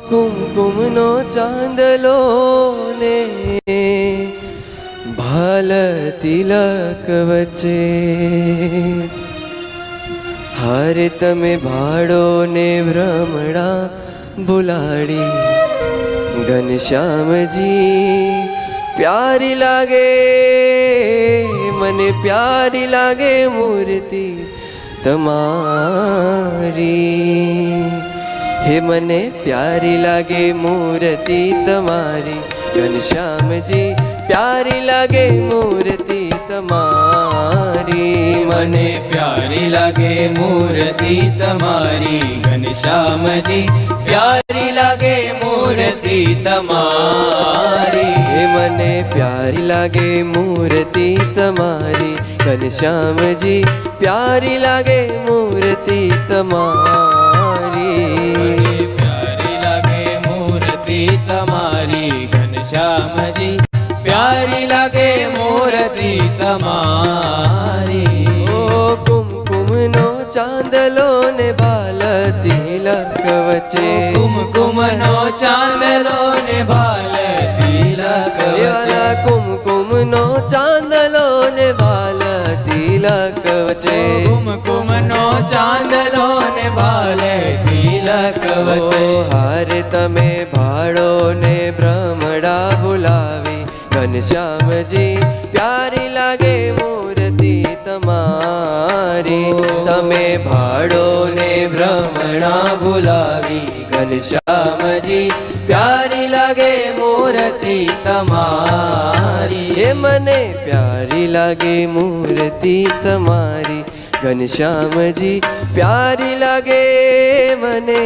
કુમકુમનો ચાંદલો ને ભાલ તિલક વચ્ચે, હારે તમે ભાડો ને ભ્રમણા ભુલાડી, ઘનશ્યામજી પ્યારી લાગે મને, પ્યારી લાગે મૂર્તિ તમારી, હે મને પ્યારી લાગે મૂર્તિ તમારી, ઘનશ્યામજી પ્યારી લાગે મૂર્તિ તમારી, મને પ્યારી લાગે મૂર્તિ તમારી, ઘનશ્યામજી પ્યારી લાગે મૂર્તિ તમારી, હે મને પ્યારી લાગે મૂર્તિ તમારી, ઘનશ્યામજી પ્યારી લાગે મૂર્તિ તમારી, મને પ્યારી લાગે મૂર્તિ તમારી, ઘનશ્યામજી પ્યારી લાગે મૂર્તિ તમારી. ઓ કુમકુમનો ચાંદલો ને ભાલ તિલક વચ્ચે, કુમકુમનો ચાંદલો ને ભાલ તિલક વચ્ચે, કુમકુમનો ચાંદલો ને ભાલ તિલક વચ્ચે, કુમકુમનો ચાંદલો ને ભાલ તિલક વચ્ચે, હારે તમે ભાડો ને ભ્રમડા ભુલાવી, ઘનશ્યામજી પ્યારી લાગે મૂર્તિ તમારી, તમે ભાડો ને ભ્રમણા ભુલાવી, ઘનશ્યામજી પ્યારી લાગે મૂર્તિ તમારી, હે મને પ્યારી લાગે મૂર્તિ તમારી, ઘનશ્યામજી પ્યારી લાગે મને,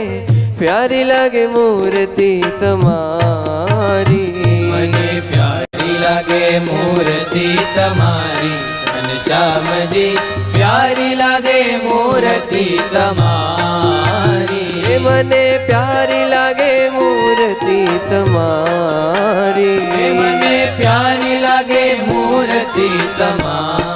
પ્યારી લાગે મૂર્તિ તમારી, મને પ્યારી લાગે મૂર્તિ તમારી, ઘનશ્યામજી પ્યારી લાગે મૂર્તિ તમારી, હે મને પ્યારી લાગે મૂર્તિ તમારી, હે મને પ્યારી લાગે મૂર્તિ તમારી.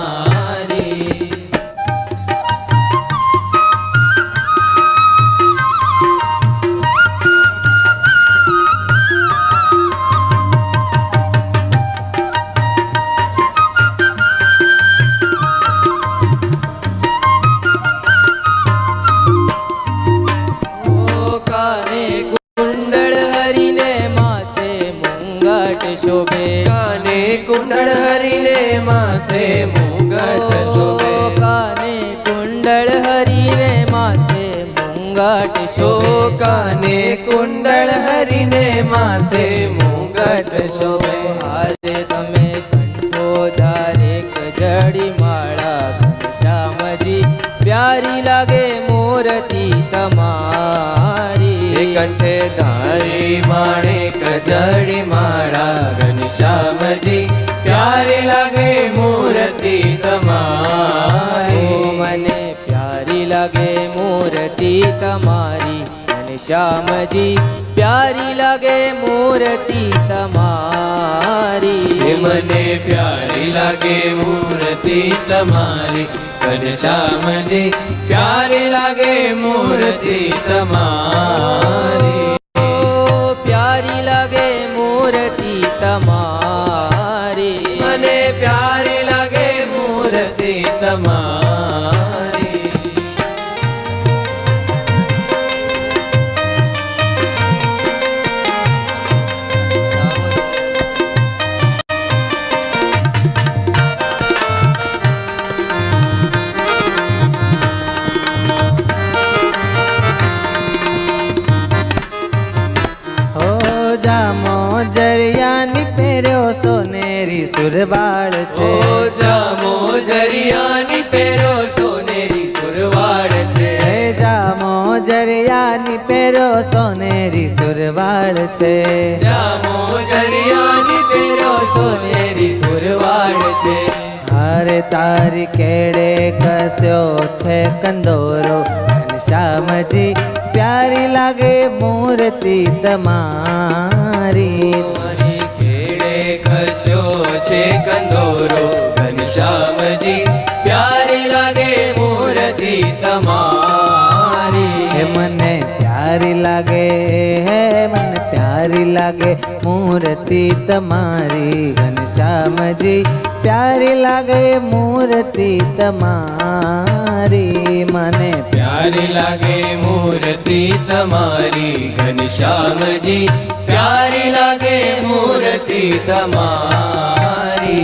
શોભે, કાને કુંડળ હરીને માથે મુંગટ શોભે, કાને કુંડળ હરીને માથે મુંગટ શોભે, કાને કુંડળ હરીને માથે મુંગટ શોભે, હારે તમે કંઠો ધારે કજડી માળા, ઘનશ્યામજી પ્યારી લાગે મૂર્તિ તમારી, કંઠે ધારી માણે કજડી માળા, ઘનશ્યામજી પ્યારી લાગે મૂર્તિ તમારી, મને પ્યારી લાગે મૂર્તિ તમારી, ઘનશ્યામજી પ્યારી લાગે મૂર્તિ તમારી, હે મને પ્યારી લાગે મૂર્તિ તમારી, ઘનશ્યામજી પ્યારી લાગે મૂર્તિ તમારી, પ્યારી લાગે મૂર્તિ તમારી, મને પ્યારી લાગે મૂર્તિ તમારી. જરિયાની પહેર્યો સોનેરી સુરવાળ છે, જામો જરિયાની પહેરો સોનેરી સુરવાળ છે, જામો જરિયાની પહેર્યો સોનેરી સુરવાળ છે, જામો જરિયાની પહેરો સોનેરી સુરવાળ છે, હારે તારી કેડે કસ્યો છે કંદોરો, ઘનશ્યામજી પ્યારી લાગે મૂર્તિ તમારી, મારી ખેડે ખસ્યો છે કંદોરો, ઘનશ્યામજી પ્યારી લાગે મૂર્તિ તમારી, હે મને પ્યારી प्यारी लागे है मन प्यारी लागे मूर्ति तमारी घनश्याम जी प्यारी लागे मूर्ति तमारी मने प्यारी लागे मूर्ति तमारी घनश्याम जी प्यारी लागे मूर्ति तमारी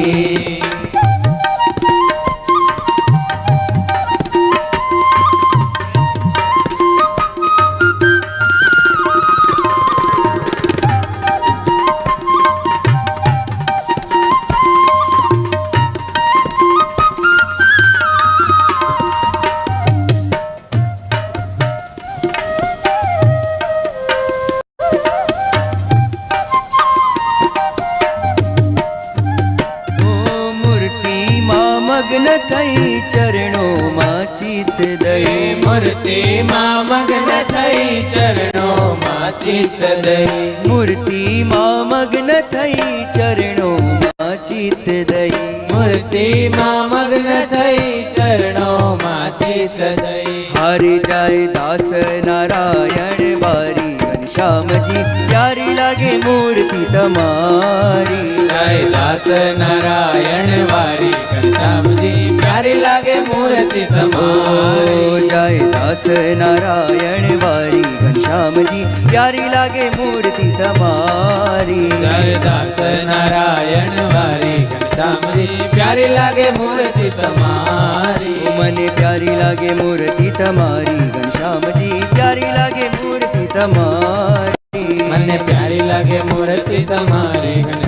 મગ્ન થઈ ચરણોમાં ચિત્ત દઈ મૂર્તિમાં મગ્ન થઈ ચરણોમાં ચિત્ત દઈ મૂર્તિમાં મગ્ન થઈ ચરણોમાં ચિત્ત દઈ મૂર્તિમાં મગ્ન થઈ ચરણોમાં ચિત્ત દઈ હારી જાય દાસ નારાયણ વારી ઘનશ્યામજી પ્યારી લાગે મૂર્તિ તમારી જય દાસ નારાયણ વારી ઘનશ્યામજી પ્યારી લાગે મૂર્તિ તમારી જય દાસ નારાયણ વારી ઘનશ્યામજી પ્યારી લાગે મૂર્તિ તમારી જય દાસ નારાયણ વારી ઘનશ્યામજી પ્યારી લાગે મૂર્તિ તમારી મને પ્યારી લાગે મૂર્તિ તમારી ઘનશ્યામજી પ્યારી લાગે મૂર્તિ તમારી મને પ્યારી લાગે મૂર્તિ તમારી